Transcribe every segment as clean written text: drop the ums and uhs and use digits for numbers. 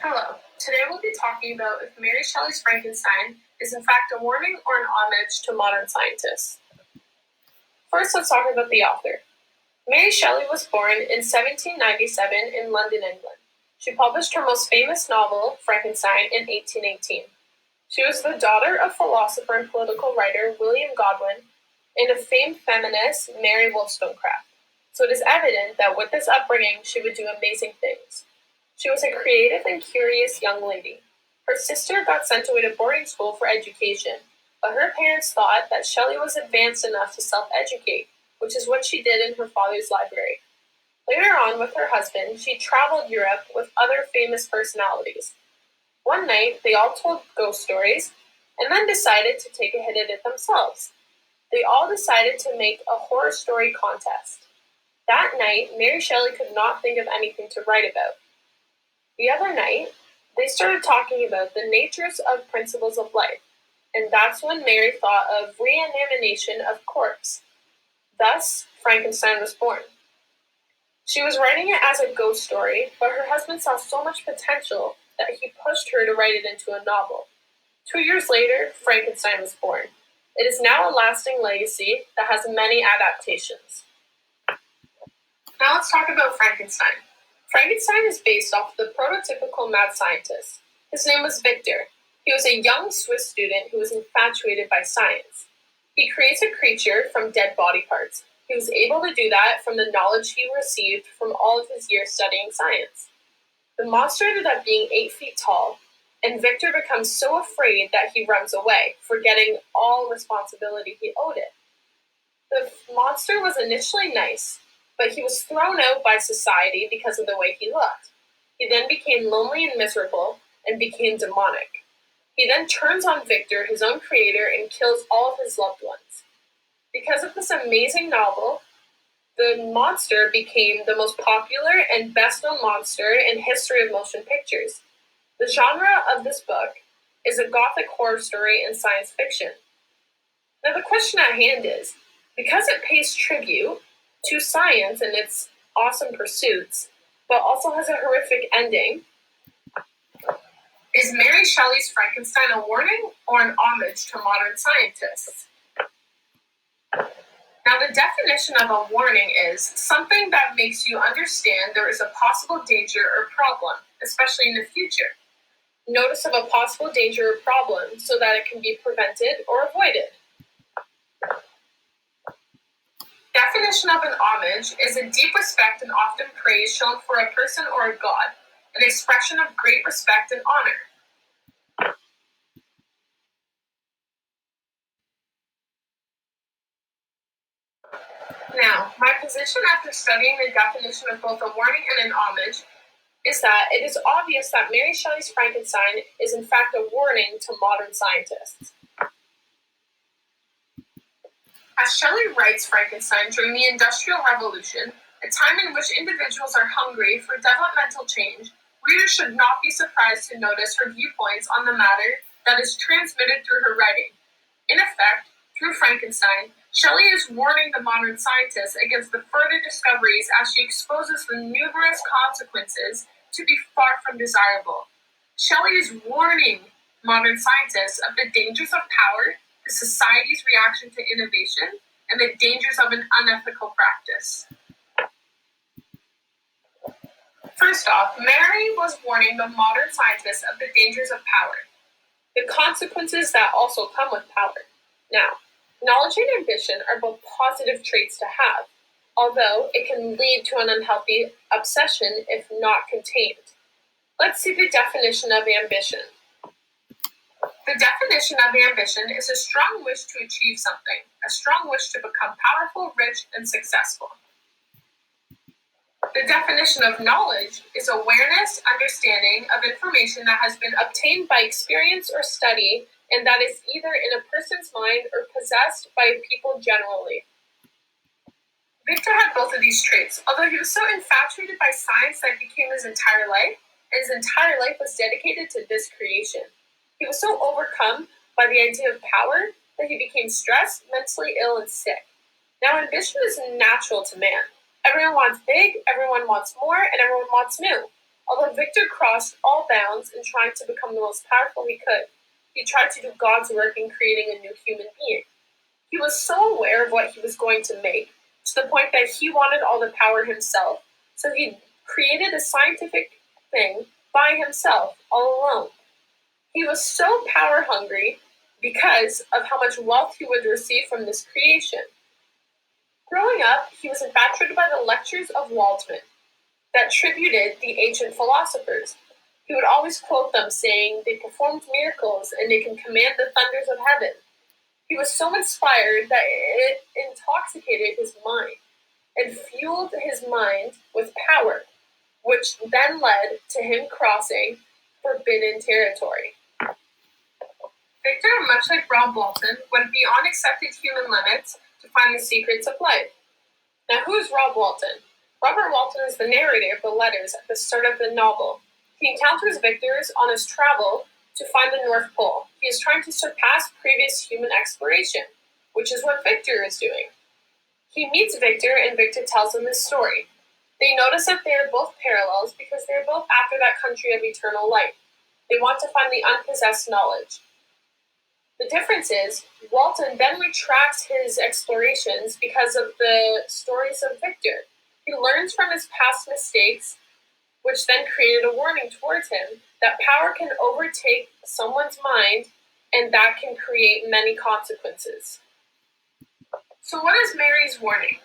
Hello. Today we'll be talking about if Mary Shelley's Frankenstein is in fact a warning or an homage to modern scientists. First, let's talk about the author. Mary Shelley was born in 1797 in London, England. She published her most famous novel, Frankenstein, in 1818. She was the daughter of philosopher and political writer William Godwin and of famed feminist Mary Wollstonecraft. So it is evident that with this upbringing, she would do amazing things. She was a creative and curious young lady. Her sister got sent away to boarding school for education, but her parents thought that Shelley was advanced enough to self-educate, which is what she did in her father's library. Later on, with her husband, she traveled Europe with other famous personalities. One night, they all told ghost stories, and then decided to take a hit at it themselves. They all decided to make a horror story contest. That night, Mary Shelley could not think of anything to write about. The other night, they started talking about the natures of principles of life, and that's when Mary thought of reanimation of corpse. Thus, Frankenstein was born. She was writing it as a ghost story, but her husband saw so much potential that he pushed her to write it into a novel. 2 years later, Frankenstein was born. It is now a lasting legacy that has many adaptations. Now let's talk about Frankenstein. Frankenstein is based off the prototypical mad scientist. His name was Victor. He was a young Swiss student who was infatuated by science. He creates a creature from dead body parts. He was able to do that from the knowledge he received from all of his years studying science. The monster ended up being 8 feet tall, and Victor becomes so afraid that he runs away, forgetting all responsibility he owed it. The monster was initially nice, but he was thrown out by society because of the way he looked. He then became lonely and miserable and became demonic. He then turns on Victor, his own creator, and kills all of his loved ones. Because of this amazing novel, the monster became the most popular and best-known monster in history of motion pictures. The genre of this book is a gothic horror story and science fiction. Now the question at hand is, because it pays tribute to science and its awesome pursuits, but also has a horrific ending, is Mary Shelley's Frankenstein a warning or an homage to modern scientists? Now, the definition of a warning is something that makes you understand there is a possible danger or problem, especially in the future. Notice of a possible danger or problem so that it can be prevented or avoided. Definition of an homage is a deep respect and often praise shown for a person or a god, an expression of great respect and honor. Now, my position after studying the definition of both a warning and an homage is that it is obvious that Mary Shelley's Frankenstein is in fact a warning to modern scientists. As Shelley writes Frankenstein during the Industrial Revolution, a time in which individuals are hungry for developmental change, readers should not be surprised to notice her viewpoints on the matter that is transmitted through her writing. In effect, through Frankenstein, Shelley is warning the modern scientists against the further discoveries as she exposes the numerous consequences to be far from desirable. Shelley is warning modern scientists of the dangers of power, the society's reaction to innovation, and the dangers of an unethical practice. First off, Mary was warning the modern scientists of the dangers of power, the consequences that also come with power. Now, knowledge and ambition are both positive traits to have, although it can lead to an unhealthy obsession if not contained. Let's see the definition of ambition. The definition of ambition is a strong wish to achieve something, a strong wish to become powerful, rich, and successful. The definition of knowledge is awareness, understanding of information that has been obtained by experience or study, and that is either in a person's mind or possessed by people generally. Victor had both of these traits, although he was so infatuated by science that it became his entire life, and his entire life was dedicated to this creation. He was so overcome by the idea of power that he became stressed, mentally ill, and sick. Now, ambition is natural to man. Everyone wants big, everyone wants more, and everyone wants new. Although Victor crossed all bounds in trying to become the most powerful he could, he tried to do God's work in creating a new human being. He was so aware of what he was going to make, to the point that he wanted all the power himself, so he created a scientific thing by himself, all alone. He was so power hungry because of how much wealth he would receive from this creation. Growing up, he was infatuated by the lectures of Waldman that tributed the ancient philosophers. He would always quote them, saying they performed miracles and they can command the thunders of heaven. He was so inspired that it intoxicated his mind and fueled his mind with power, which then led to him crossing forbidden territory. Victor, much like Rob Walton, went beyond accepted human limits to find the secrets of life. Now, who's Rob Walton? Robert Walton is the narrator of the letters at the start of the novel. He encounters Victor on his travel to find the North Pole. He is trying to surpass previous human exploration, which is what Victor is doing. He meets Victor, and Victor tells him his story. They notice that they are both parallels because they are both after that country of eternal light. They want to find the unpossessed knowledge. The difference is, Walton then retracts his explorations because of the stories of Victor. He learns from his past mistakes, which then created a warning towards him that power can overtake someone's mind and that can create many consequences. So what is Mary's warning?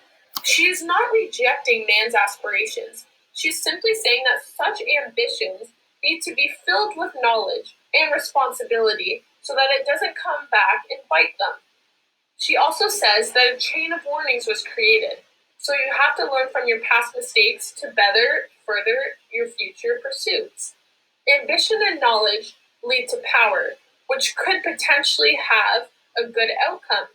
She is not rejecting man's aspirations. She's simply saying that such ambitions need to be filled with knowledge and responsibility so that it doesn't come back and bite them. She also says that a chain of warnings was created, so you have to learn from your past mistakes to better further your future pursuits. Ambition and knowledge lead to power, which could potentially have a good outcome.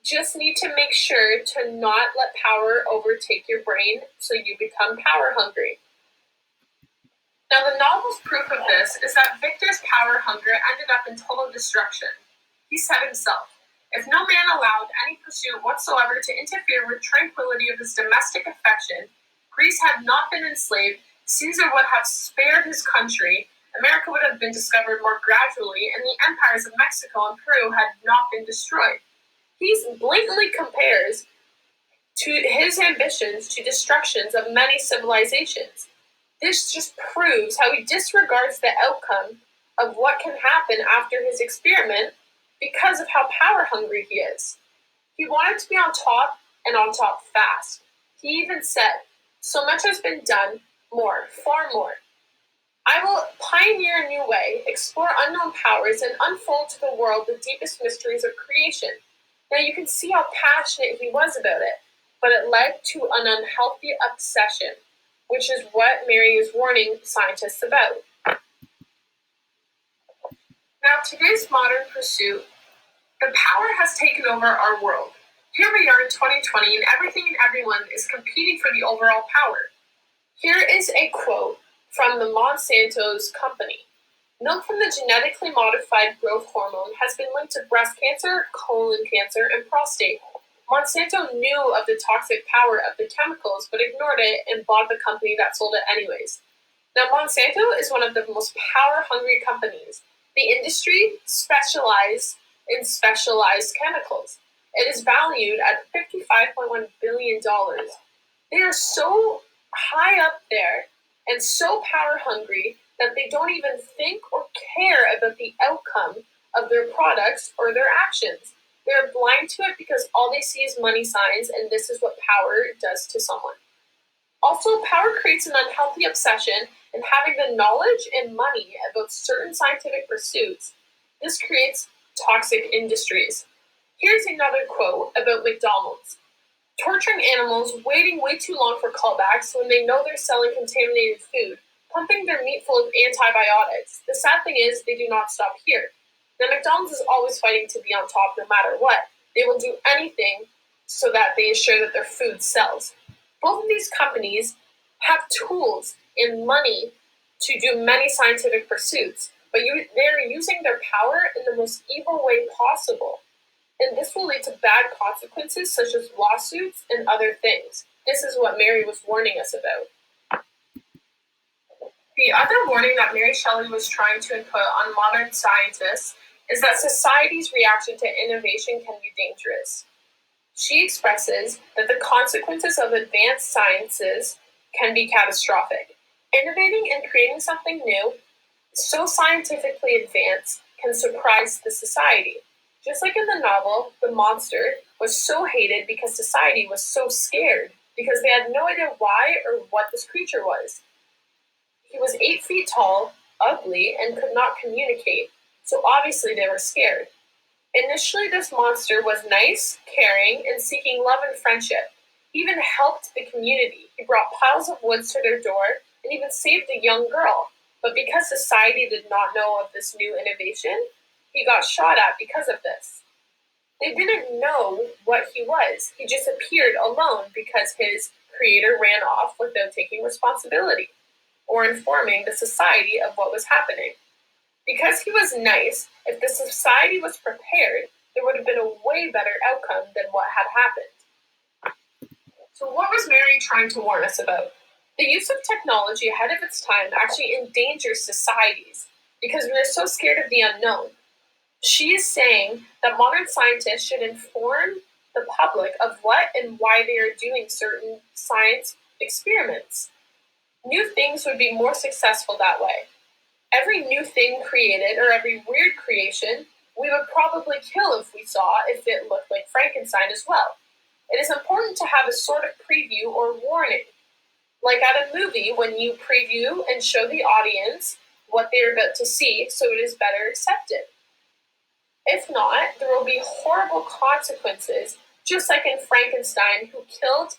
Just need to make sure to not let power overtake your brain so you become power hungry. Now, the novel's proof of this is that Victor's power hunger ended up in total destruction. He said himself, "If no man allowed any pursuit whatsoever to interfere with tranquility of his domestic affection, Greece had not been enslaved, Caesar would have spared his country, America would have been discovered more gradually, and the empires of Mexico and Peru had not been destroyed." He blatantly compares to his ambitions to destructions of many civilizations. This just proves how he disregards the outcome of what can happen after his experiment because of how power hungry he is. He wanted to be on top and on top fast. He even said, "So much has been done, more, far more. I will pioneer a new way, explore unknown powers, and unfold to the world the deepest mysteries of creation." Now you can see how passionate he was about it, but it led to an unhealthy obsession, which is what Mary is warning scientists about. Now, today's modern pursuit, the power has taken over our world. Here we are in 2020, and everything and everyone is competing for the overall power. Here is a quote from the Monsanto's company. "Milk from the genetically modified growth hormone has been linked to breast cancer, colon cancer, and prostate. Monsanto knew of the toxic power of the chemicals, but ignored it and bought the company that sold it anyways." Now, Monsanto is one of the most power-hungry companies. The industry specializes in specialized chemicals. It is valued at $55.1 billion. They are so high up there and so power-hungry that they don't even think or care about the outcome of their products or their actions. They're blind to it because all they see is money signs, and this is what power does to someone. Also, power creates an unhealthy obsession in having the knowledge and money about certain scientific pursuits. This creates toxic industries. Here's another quote about McDonald's. "Torturing animals, waiting way too long for callbacks when they know they're selling contaminated food, pumping their meat full of antibiotics. The sad thing is, they do not stop here. Now, McDonald's is always fighting to be on top no matter what. They will do anything so that they ensure that their food sells. Both of these companies have tools and money to do many scientific pursuits, but they're using their power in the most evil way possible. And this will lead to bad consequences such as lawsuits and other things. This is what Mary was warning us about. The other warning that Mary Shelley was trying to input on modern scientists is that society's reaction to innovation can be dangerous. She expresses that the consequences of advanced sciences can be catastrophic. Innovating and creating something new, so scientifically advanced, can surprise the society. Just like in the novel, the monster was so hated because society was so scared, because they had no idea why or what this creature was. He was 8 feet tall, ugly, and could not communicate, so obviously they were scared. Initially, this monster was nice, caring, and seeking love and friendship. He even helped the community. He brought piles of wood to their door and even saved a young girl. But because society did not know of this new innovation, he got shot at because of this. They didn't know what he was. He just appeared alone because his creator ran off without taking responsibility or informing the society of what was happening. Because he was nice, if the society was prepared, there would have been a way better outcome than what had happened. So what was Mary trying to warn us about? The use of technology ahead of its time actually endangers societies because we are so scared of the unknown. She is saying that modern scientists should inform the public of what and why they are doing certain science experiments. New things would be more successful that way. Every new thing created or every weird creation, we would probably kill if we saw if it looked like Frankenstein as well. It is important to have a sort of preview or warning. Like at a movie, when you preview and show the audience what they are about to see so it is better accepted. If not, there will be horrible consequences, just like in Frankenstein, who killed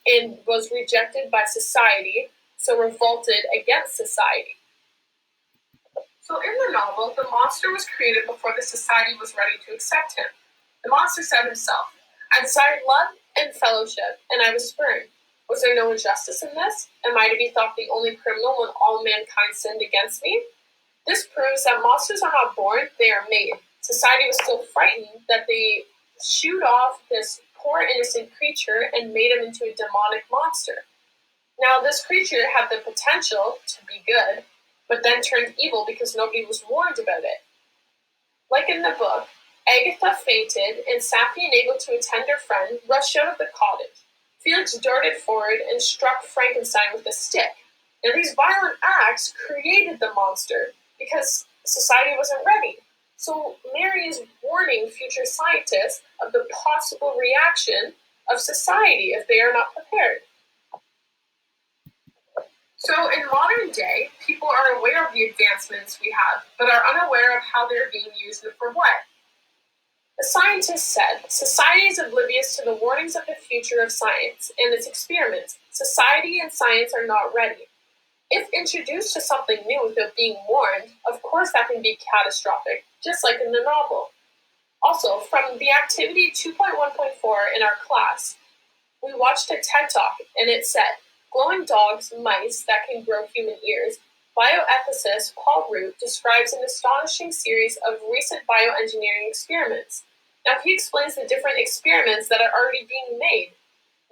and was rejected by society, so revolted against society. So in the novel, the monster was created before the society was ready to accept him. The monster said himself, "I desired love and fellowship, and I was spurned. Was there no injustice in this? Am I to be thought the only criminal when all mankind sinned against me?" This proves that monsters are not born, they are made. Society was so frightened that they shooed off this poor innocent creature and made him into a demonic monster. Now this creature had the potential to be good, but then turned evil because nobody was warned about it. Like in the book, Agatha fainted and Sappy, unable to attend her friend, rushed out of the cottage. Felix darted forward and struck Frankenstein with a stick. Now these violent acts created the monster because society wasn't ready. So Mary is warning future scientists of the possible reaction of society if they are not prepared. So in modern day, people are aware of the advancements we have, but are unaware of how they're being used and for what. The scientist said, society is oblivious to the warnings of the future of science and its experiments. Society and science are not ready. If introduced to something new without being warned, of course that can be catastrophic, just like in the novel. Also, from the activity 2.1.4 in our class, we watched a TED Talk and it said, glowing dogs, mice that can grow human ears. Bioethicist Paul Root describes an astonishing series of recent bioengineering experiments. Now he explains the different experiments that are already being made.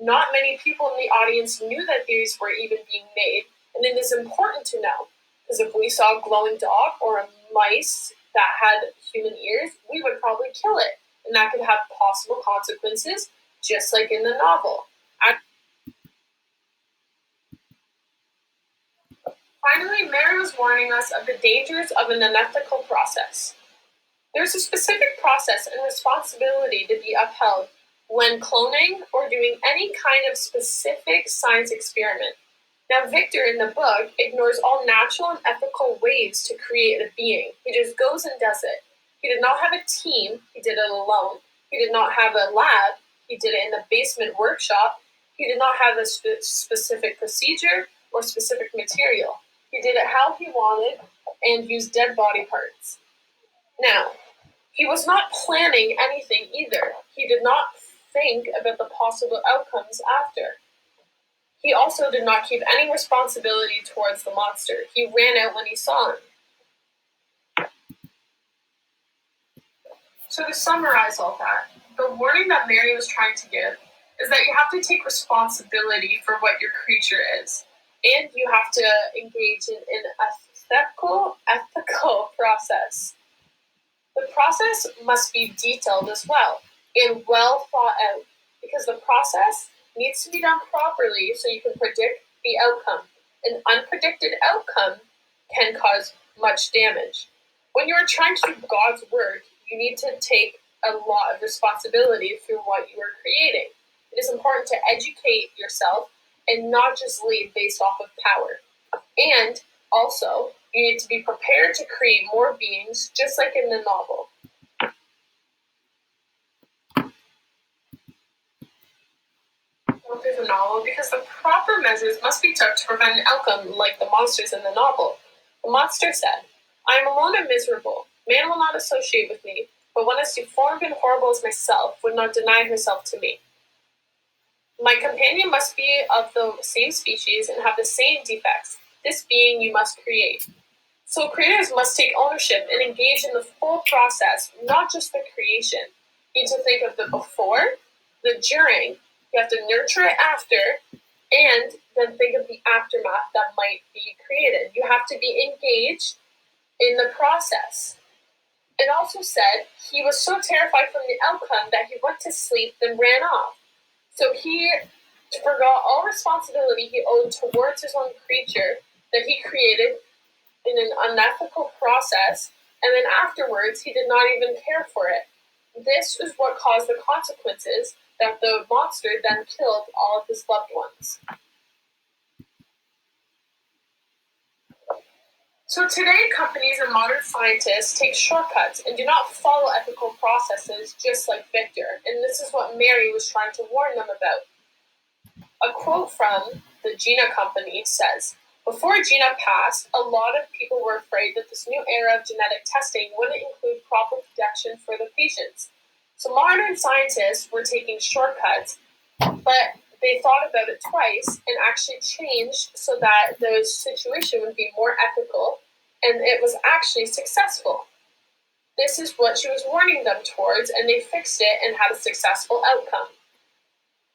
Not many people in the audience knew that these were even being made, and it is important to know, because if we saw a glowing dog or a mice that had human ears, we would probably kill it, and that could have possible consequences, just like in the novel. Finally, Mary was warning us of the dangers of an unethical process. There's a specific process and responsibility to be upheld when cloning or doing any kind of specific science experiment. Now, Victor in the book ignores all natural and ethical ways to create a being. He just goes and does it. He did not have a team, he did it alone. He did not have a lab, he did it in the basement workshop. He did not have a specific procedure or specific material. He did it how he wanted and used dead body parts. Now, he was not planning anything either. He did not think about the possible outcomes after. He also did not keep any responsibility towards the monster. He ran out when he saw him. So to summarize all that, the warning that Mary was trying to give is that you have to take responsibility for what your creature is. and you have to engage in an ethical process. The process must be detailed as well and well thought out, because the process needs to be done properly so you can predict the outcome. An unpredicted outcome can cause much damage. When you are trying to do God's work, you need to take a lot of responsibility through what you are creating. It is important to educate yourself and not just lead based off of power. And also, you need to be prepared to create more beings, just like in the novel. Through the novel, because the proper measures must be took to prevent an outcome like the monsters in the novel. The monster said, "I am alone and miserable. Man will not associate with me, but one as deformed and horrible as myself would not deny herself to me. My companion must be of the same species and have the same defects. This being you must create." So creators must take ownership and engage in the full process, not just the creation. You need to think of the before, the during, you have to nurture it after, and then think of the aftermath that might be created. You have to be engaged in the process. It also said he was so terrified from the outcome that he went to sleep, then ran off. So he forgot all responsibility he owed towards his own creature that he created in an unethical process, and then afterwards he did not even care for it. This is what caused the consequences that the monster then killed all of his loved ones. So today, companies and modern scientists take shortcuts and do not follow ethical processes, just like Victor. And this is what Mary was trying to warn them about. A quote from the Gina Company says, "Before Gina passed, a lot of people were afraid that this new era of genetic testing wouldn't include proper protection for the patients. So modern scientists were taking shortcuts, but they thought about it twice and actually changed so that the situation would be more ethical, and it was actually successful." This is what she was warning them towards, and they fixed it and had a successful outcome.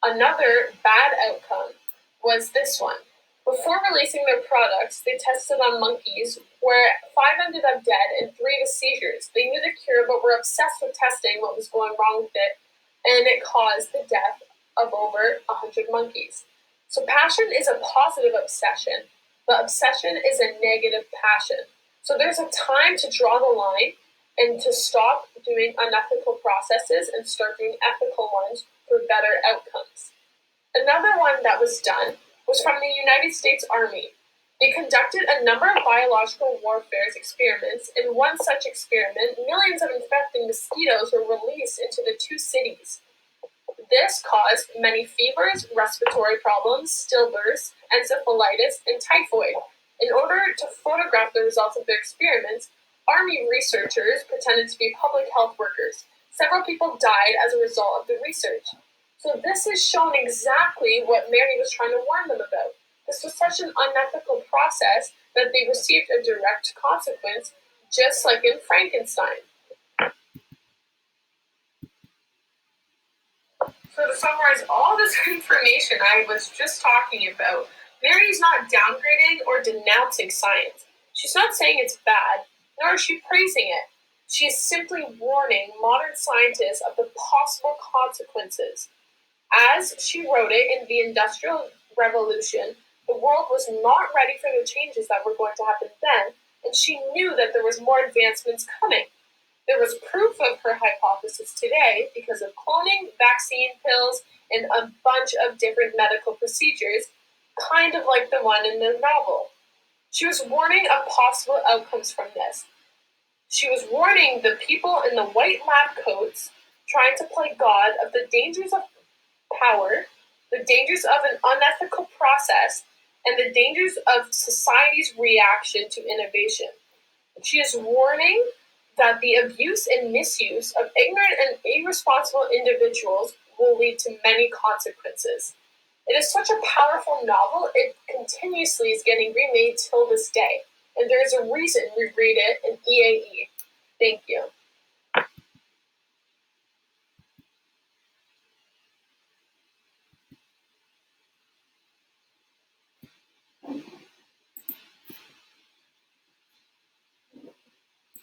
Another bad outcome was this one. Before releasing their products, they tested on monkeys, where 5 ended up dead and 3 with seizures. They knew the cure, but were obsessed with testing what was going wrong with it, and it caused the death of over 100 monkeys. So passion is a positive obsession, but obsession is a negative passion. So there's a time to draw the line and to stop doing unethical processes and start doing ethical ones for better outcomes. Another one that was done was from the United States Army. They conducted a number of biological warfare experiments. In one such experiment, millions of infected mosquitoes were released into the 2 cities. This caused many fevers, respiratory problems, stillbirths, encephalitis, and typhoid. In order to photograph the results of their experiments, Army researchers pretended to be public health workers. Several people died as a result of the research. So this is shown exactly what Mary was trying to warn them about. This was such an unethical process that they received a direct consequence, just like in Frankenstein. So to summarize all this information I was just talking about, Mary's not downgrading or denouncing science. She's not saying it's bad, nor is she praising it. She is simply warning modern scientists of the possible consequences. As she wrote it in the Industrial Revolution, the world was not ready for the changes that were going to happen then, and she knew that there was more advancements coming. There was proof of her hypothesis today because of cloning, vaccine pills, and a bunch of different medical procedures, kind of like the one in the novel. She was warning of possible outcomes from this. She was warning the people in the white lab coats trying to play God of the dangers of power, the dangers of an unethical process, and the dangers of society's reaction to innovation. She is warning that the abuse and misuse of ignorant and irresponsible individuals will lead to many consequences. It is such a powerful novel, it continuously is getting remade till this day, and there is a reason we read it in EAE. Thank you.